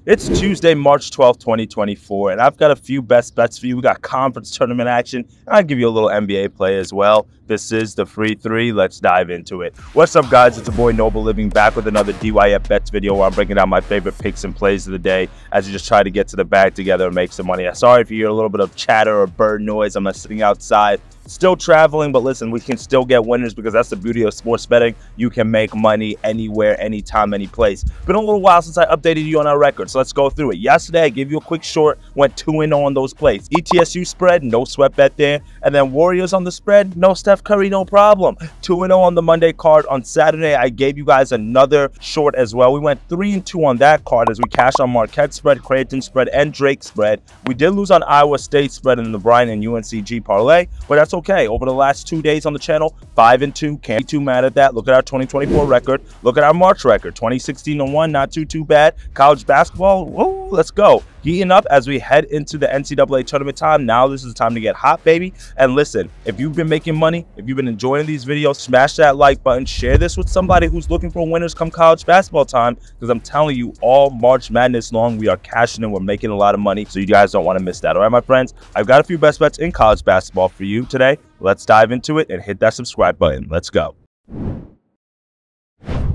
It's Tuesday, March 12th, 2024, and I've got a few best bets for you. We got conference tournament action, and I'll give you a little NBA play as well. This is the free three. Let's dive into it. What's up, guys? It's your boy Noble Living back with another DYF Bets video where I'm breaking down my favorite picks and plays of the day as you just try to get to the bag together and make some money. I'm sorry if you hear a little bit of chatter or bird noise. I'm not sitting outside. Still traveling, but listen, we can still get winners because that's the beauty of sports betting. You can make money anywhere, anytime, any place. Been a little while since I updated you on our record, so let's go through it. Yesterday, I gave you a quick short, went 2-0 on those plays. ETSU spread, no sweat bet there. And then Warriors on the spread, no Steph Curry, no problem. 2-0 on the Monday card. On Saturday, I gave you guys another short as well. We went 3-2 on that card as we cashed on Marquette spread, Creighton spread, and Drake spread. We did lose on Iowa State spread in the Bryant and UNCG parlay, but that's okay. Over the last 2 days on the channel, 5-2, can't be too mad at that. Look at our 2024 record. Look at our March record, 2016-1, not too bad. College basketball, whoa, let's go. Heating up as we head into the NCAA tournament time. Now this is the time to get hot, baby. And listen, if you've been making money, if you've been enjoying these videos, smash that like button, share this with somebody who's looking for winners come college basketball time, because I'm telling you, all March Madness long, we are cashing in, we're making a lot of money, so you guys don't want to miss that. All right, my friends, I've got a few best bets in college basketball for you today. Let's dive into it and hit that subscribe button. Let's go.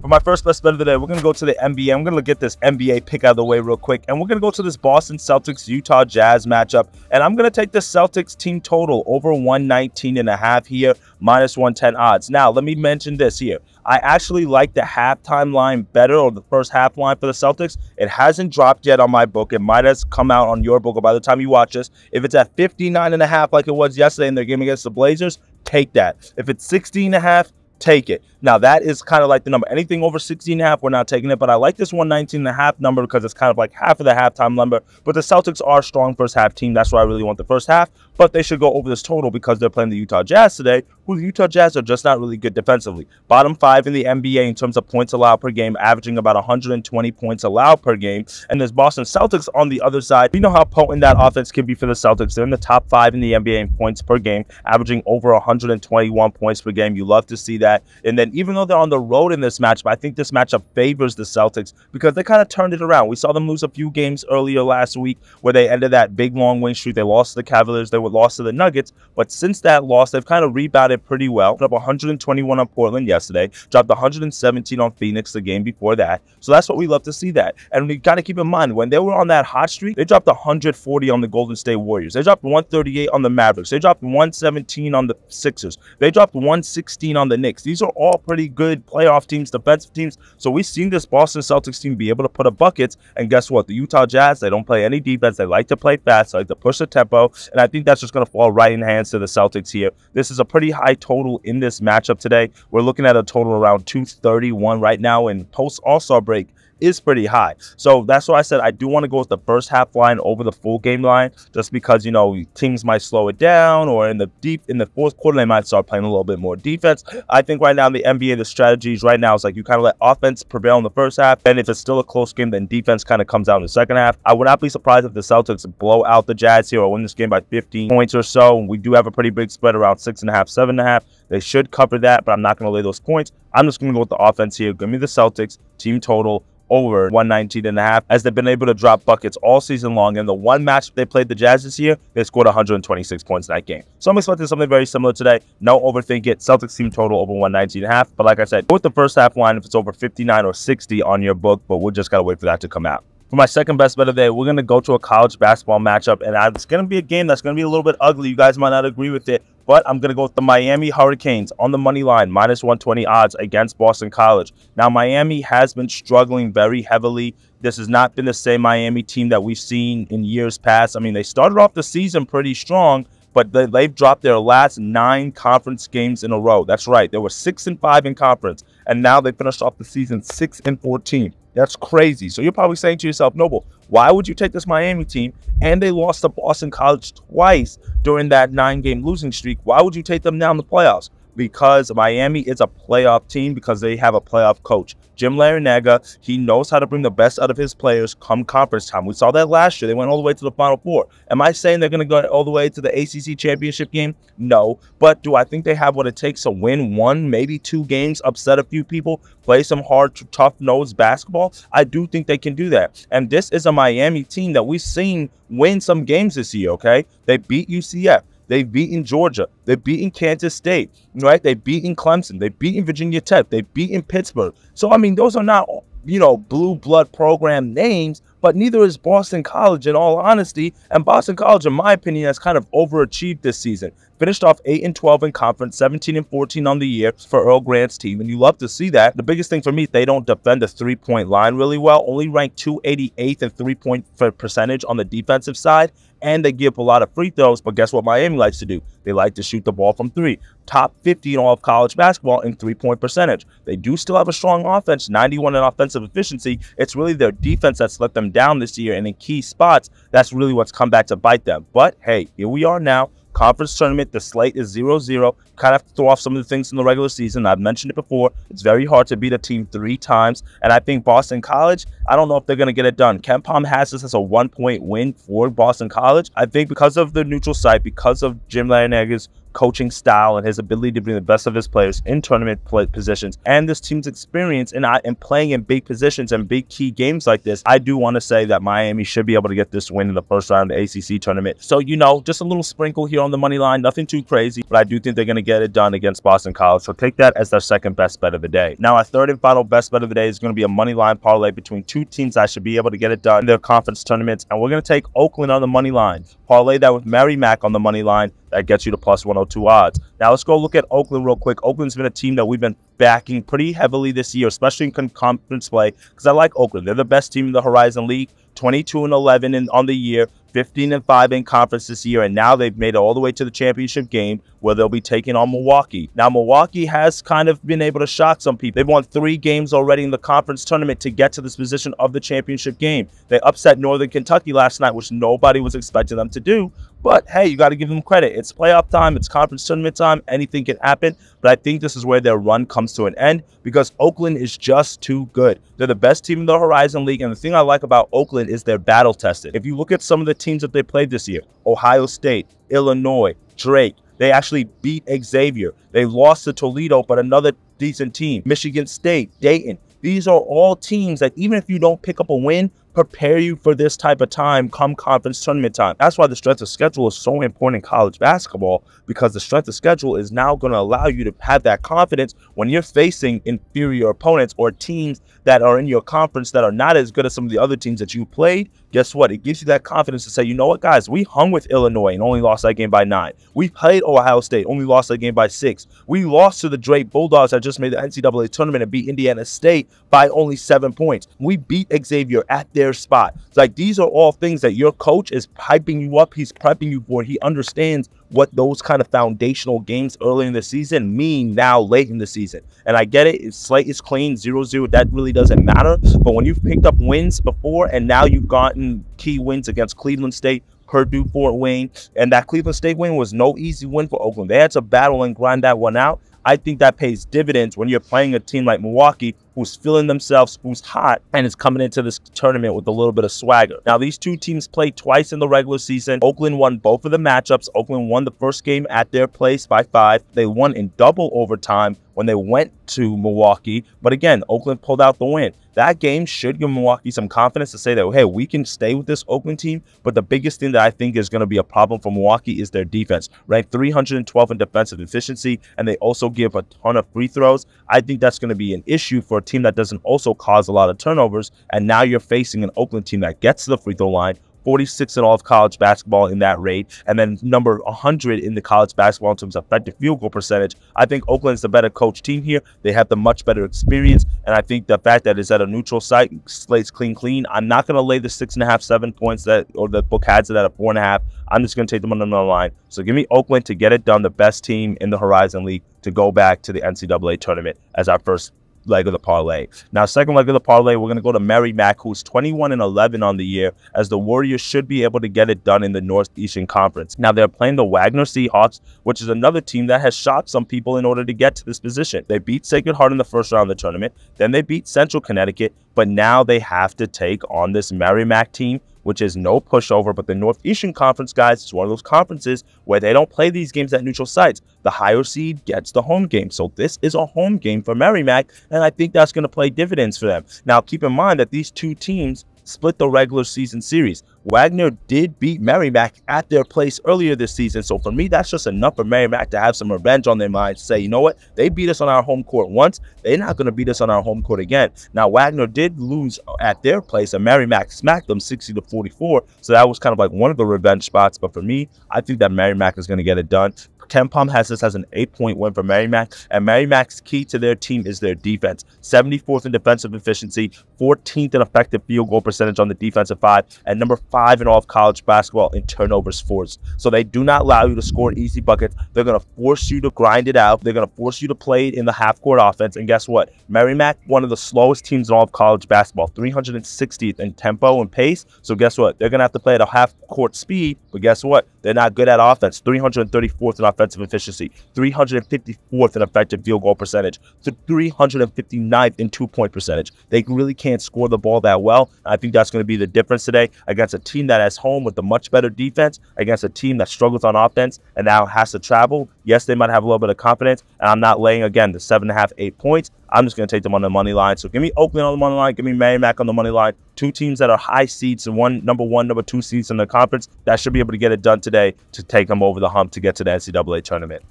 For my first best bet of the day, we're going to go to the NBA. I'm going to get this NBA pick out of the way real quick, and we're going to go to this Boston Celtics Utah Jazz matchup, and I'm going to take the Celtics team total over 119.5 here, minus 110 odds. Now, let me mention this here. I actually like the halftime line better, or the first half line for the Celtics. It hasn't dropped yet on my book. It might have come out on your book, or by the time you watch this. If it's at 59.5 like it was yesterday in their game against the Blazers, take that. If it's 60.5, take it. Now, that is kind of like the number. Anything over 16.5, we're not taking it. But I like this 119.5 number because it's kind of like half of the halftime number. But the Celtics are a strong first half team. That's why I really want the first half. But they should go over this total because they're playing the Utah Jazz today, who the Utah Jazz are just not really good defensively. Bottom 5 in the NBA in terms of points allowed per game, averaging about 120 points allowed per game. And there's Boston Celtics on the other side. We know how potent that offense can be for the Celtics. They're in the top 5 in the NBA in points per game, averaging over 121 points per game. You love to see that. And then even though they're on the road in this matchup, I think this matchup favors the Celtics because they kind of turned it around. We saw them lose a few games earlier last week where they ended that big long win streak. They lost to the Cavaliers. They were lost to the Nuggets. But since that loss, they've kind of rebounded pretty well. Put up 121 on Portland yesterday. Dropped 117 on Phoenix the game before that. So that's what we love to see that. And we got to keep in mind, when they were on that hot streak, they dropped 140 on the Golden State Warriors. They dropped 138 on the Mavericks. They dropped 117 on the Sixers. They dropped 116 on the Knicks. These are all pretty good playoff teams, defensive teams. So we've seen this Boston Celtics team be able to put up buckets. And guess what? The Utah Jazz, they don't play any defense. They like to play fast. They like to push the tempo. And I think that's just going to fall right in hands to the Celtics here. This is a pretty high total in this matchup today. We're looking at a total around 231 right now, and post All-Star break is pretty high. So that's why I said I do want to go with the first half line over the full game line, just because, you know, teams might slow it down, or in the fourth quarter they might start playing a little bit more defense. I think right now in the NBA, the strategies right now is like you kind of let offense prevail in the first half, and if it's still a close game, then defense kind of comes out in the second half. I would not be surprised if the Celtics blow out the Jazz here or win this game by 15 points or so. We do have a pretty big spread around 6.5, 7.5. They should cover that, but I'm not going to lay those points. I'm just going to go with the offense here. Give me the Celtics team total over 119.5, as they've been able to drop buckets all season long. And the one match they played the Jazz this year, they scored 126 points in that game. So I'm expecting something very similar today. No overthink it. Celtics team total over 119.5. But like I said, go with the first half line if it's over 59 or 60 on your book, but we'll just got to wait for that to come out. For my second best bet of the day, we're going to go to a college basketball matchup, and it's going to be a game that's going to be a little bit ugly. You guys might not agree with it, but I'm going to go with the Miami Hurricanes on the money line, minus 120 odds against Boston College. Now, Miami has been struggling very heavily. This has not been the same Miami team that we've seen in years past. I mean, they started off the season pretty strong, but they've dropped their last 9 conference games in a row. That's right. They were 6-5 in conference, and now they finished off the season 6-14. That's crazy. So you're probably saying to yourself, Noble, why would you take this Miami team, and they lost to Boston College twice during that 9-game losing streak? Why would you take them now in the playoffs? because Miami is a playoff team because they have a playoff coach. Jim Larinaga, he knows how to bring the best out of his players come conference time. We saw that last year. They went all the way to the Final Four. Am I saying they're going to go all the way to the ACC championship game? No. But do I think they have what it takes to win one, maybe two games, upset a few people, play some hard, tough-nosed basketball? I do think they can do that. And this is a Miami team that we've seen win some games this year, okay? They beat UCF. They've beaten Georgia. They've beaten Kansas State, right? They've beaten Clemson. They've beaten Virginia Tech. They've beaten Pittsburgh. So, I mean, those are not, blue blood program names, but neither is Boston College, in all honesty. And Boston College, in my opinion, has kind of overachieved this season. Finished off 8-12 in conference, 17-14 on the year for Earl Grant's team, and you love to see that. The biggest thing for me, they don't defend the three-point line really well. Only ranked 288th in three-point percentage on the defensive side, and they give up a lot of free throws. But guess what Miami likes to do? They like to shoot the ball from three. Top 50 in all of college basketball in three-point percentage. They do still have a strong offense, 91 in offensive efficiency. It's really their defense that's let them down this year, and in key spots, that's really what's come back to bite them. But hey, here we are now. Conference tournament, the slate is 0-0. Kind of have to throw off some of the things in the regular season. I've mentioned it before. It's very hard to beat a team 3 times. And I think Boston College, I don't know if they're going to get it done. Ken Palm has this as a 1-point win for Boston College. I think because of the neutral site, because of Jim Larinaga's coaching style and his ability to bring the best of his players in tournament positions, and this team's experience in playing in big positions and big key games like this, I do want to say that Miami should be able to get this win in the first round of the ACC tournament. So, just a little sprinkle here on the money line, nothing too crazy, but I do think they're going to get it done against Boston College. So take that as their second best bet of the day. Now, our third and final best bet of the day is going to be a money line parlay between two teams that should be able to get it done in their conference tournaments, and we're going to take Oakland on the money line. Parlay that with Mary Mac on the money line. That gets you to plus 102 odds. Now let's go look at Oakland real quick. Oakland's been a team that we've been backing pretty heavily this year, especially in conference play, because I like Oakland. They're the best team in the Horizon League, 22-11 on the year, 15-5 in conference this year, and now they've made it all the way to the championship game where they'll be taking on Milwaukee. Now, Milwaukee has kind of been able to shock some people. They've won 3 games already in the conference tournament to get to this position of the championship game. They upset Northern Kentucky last night, which nobody was expecting them to do. But hey, you got to give them credit. It's playoff time. It's conference tournament time. Anything can happen. But I think this is where their run comes to an end because Oakland is just too good. They're the best team in the Horizon League. And the thing I like about Oakland is they're battle tested. If you look at some of the teams that they played this year, Ohio State, Illinois, Drake, they actually beat Xavier. They lost to Toledo, but another decent team. Michigan State, Dayton. These are all teams that even if you don't pick up a win, prepare you for this type of time come conference tournament time. That's why the strength of schedule is so important in college basketball, because the strength of schedule is now going to allow you to have that confidence when you're facing inferior opponents or teams that are in your conference that are not as good as some of the other teams that you played. Guess what? It gives you that confidence to say, you know what, guys, we hung with Illinois and only lost that game by 9. We played Ohio State, only lost that game by 6. We lost to the Drake Bulldogs that just made the NCAA tournament and beat Indiana State by only 7 points. We beat Xavier at their spot. It's like these are all things that your coach is hyping you up. He's prepping you for. He understands what those kind of foundational games early in the season mean now late in the season. And I get it. Slate is clean, 0-0. That really doesn't matter. But when you've picked up wins before and now you've gotten key wins against Cleveland State, Purdue, Fort Wayne, and that Cleveland State win was no easy win for Oakland. They had to battle and grind that one out. I think that pays dividends when you're playing a team like Milwaukee, who's feeling themselves, who's hot, and is coming into this tournament with a little bit of swagger. Now, these two teams played twice in the regular season. Oakland won both of the matchups. Oakland won the first game at their place by 5. They won in double overtime when they went to Milwaukee. But again, Oakland pulled out the win. That game should give Milwaukee some confidence to say that, hey, we can stay with this Oakland team. But the biggest thing that I think is going to be a problem for Milwaukee is their defense. Ranked 312 in defensive efficiency, and they also give a ton of free throws. I think that's going to be an issue for a team that doesn't also cause a lot of turnovers. And now you're facing an Oakland team that gets to the free throw line, 46 in all of college basketball in that rate, and then number 100 in the college basketball in terms of effective field goal percentage. I think Oakland is the better coach team here. They have the much better experience, and I think the fact that it's at a neutral site, slate's clean. I'm not going to lay the 6.5, 7 points that, or the book has it at a 4.5. I'm just going to take them on another line. So give me Oakland to get it done, the best team in the Horizon League, to go back to the NCAA tournament as our first leg of the parlay. Now, second leg of the parlay, we're going to go to Merrimack, who's 21-11 on the year, as the Warriors should be able to get it done in the Northeastern Conference. Now, they're playing the Wagner Seahawks, which is another team that has shocked some people in order to get to this position. They beat Sacred Heart in the first round of the tournament. Then they beat Central Connecticut, but now they have to take on this Merrimack team, which is no pushover. But the Northeastern Conference, guys, is one of those conferences where they don't play these games at neutral sites. The higher seed gets the home game. So this is a home game for Merrimack, and I think that's going to play dividends for them. Now, keep in mind that these two teams split the regular season series. Wagner did beat Merrimack at their place earlier this season. So for me, that's just enough for Merrimack to have some revenge on their mind. Say, you know what? They beat us on our home court once. They're not going to beat us on our home court again. Now, Wagner did lose at their place, and Merrimack smacked them 60-44. So that was kind of like one of the revenge spots. But for me, I think that Merrimack is going to get it done. KenPom has this as an 8-point win for Merrimack, and Merrimack's key to their team is their defense. 74th in defensive efficiency, 14th in effective field goal percentage on the defensive side, and number 5 in all of college basketball in turnovers forced. So they do not allow you to score easy buckets. They're going to force you to grind it out. They're going to force you to play in the half-court offense. And guess what? Merrimack, one of the slowest teams in all of college basketball, 360th in tempo and pace. So guess what? They're going to have to play at a half-court speed, but guess what? They're not good at offense. 334th in offensive efficiency, 354th in effective field goal percentage, to 359th in two-point percentage. They really can't score the ball that well. I think that's going to be the difference today against a team that has home with a much better defense, against a team that struggles on offense and now has to travel. Yes, they might have a little bit of confidence, and I'm not laying, again, the 7.5, 8 points. I'm just going to take them on the money line. So give me Oakland on the money line. Give me Merrimack on the money line. Two teams that are high seeds and number 1, number 2 seeds in the conference that should be able to get it done today to take them over the hump to get to the NCAA tournament.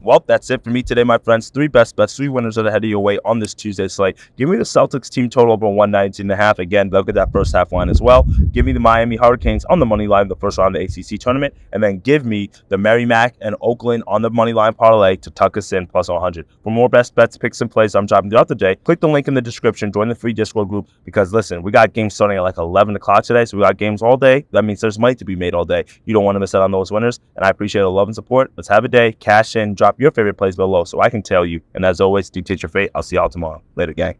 Well, that's it for me today, my friends. 3 best bets, 3 winners that are headed your way on this Tuesday slate. Give me the Celtics team total over 119.5. Again, look at that first half line as well. Give me the Miami Hurricanes on the money line the first round of the ACC tournament. And then give me the Merrimack and Oakland on the money line parlay to tuck us in plus 100. For more best bets, picks, and plays I'm dropping throughout the day, click the link in the description. Join the free Discord group because, listen, we got games starting at like 11 o'clock today. So we got games all day. That means there's money to be made all day. You don't want to miss out on those winners. And I appreciate the love and support. Let's have a day. Cash in. Drop your favorite plays below so I can tell you. And as always, dictate your fate. I'll see y'all tomorrow. Later, gang.